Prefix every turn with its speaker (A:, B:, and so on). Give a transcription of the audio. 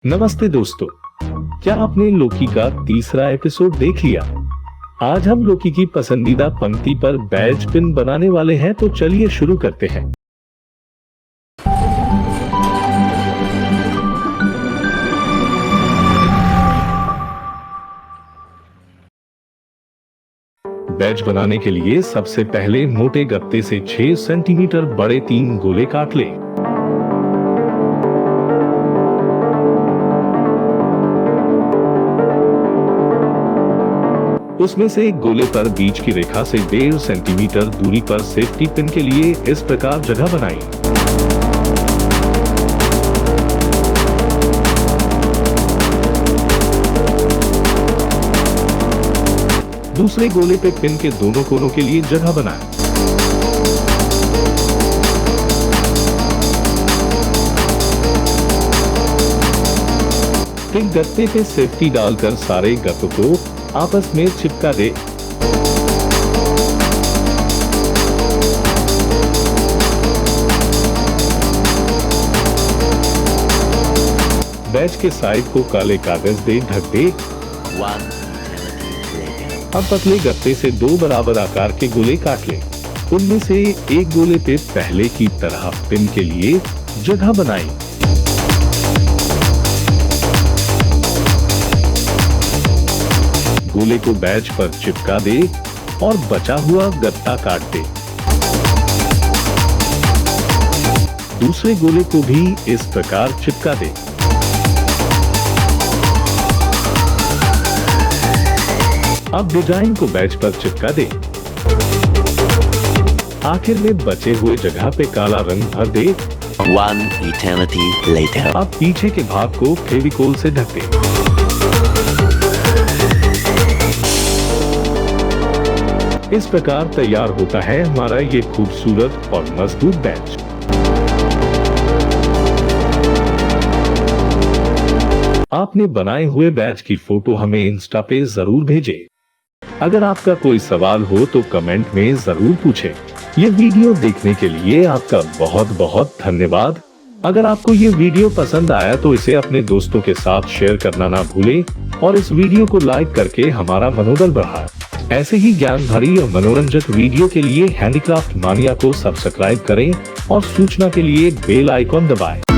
A: नमस्ते दोस्तों, क्या आपने लोकी का तीसरा एपिसोड देख लिया? आज हम लोकी की पसंदीदा पंक्ति पर बैज पिन बनाने वाले हैं, तो चलिए शुरू करते हैं। बैज बनाने के लिए सबसे पहले मोटे गत्ते से 6 सेंटीमीटर बड़े 3 गोले काट लें। उसमें से एक गोले पर बीच की रेखा से 1.5 सेंटीमीटर दूरी पर सेफ्टी पिन के लिए इस प्रकार जगह बनाएं। दूसरे गोले पे पिन के दोनों कोनों के लिए जगह बनाएं। फिर गत्ते पे सेफ्टी डालकर सारे गत्तों को आपस में चिपका दे। बैज के साइड को काले कागज दे ढक दे। अब पतले गत्ते से 2 बराबर आकार के गोले काट ले। उनमें से एक गोले पे पहले की तरह पिन के लिए जगह बनाएं। गोले को बैज पर चिपका दे और बचा हुआ गत्ता काट दे। दूसरे गोले को भी इस प्रकार चिपका दे। अब डिजाइन को बैज पर चिपका दे। आखिर में बचे हुए जगह पे काला रंग भर दे।
B: 1 eternity later.
A: अब पीछे के भाग को फेविकोल से ढक दे। इस प्रकार तैयार होता है हमारा ये खूबसूरत और मजबूत बैज। आपने बनाए हुए बैज की फोटो हमें इंस्टा पे जरूर भेजें। अगर आपका कोई सवाल हो तो कमेंट में जरूर पूछें। ये वीडियो देखने के लिए आपका बहुत बहुत धन्यवाद। अगर आपको ये वीडियो पसंद आया तो इसे अपने दोस्तों के साथ शेयर करना ना भूलें और इस वीडियो को लाइक करके हमारा मनोबल बढ़ाएं। ऐसे ही ज्ञान भरी और मनोरंजक वीडियो के लिए हैंडीक्राफ्ट मानिया को सब्सक्राइब करें और सूचना के लिए बेल आइकॉन दबाएं।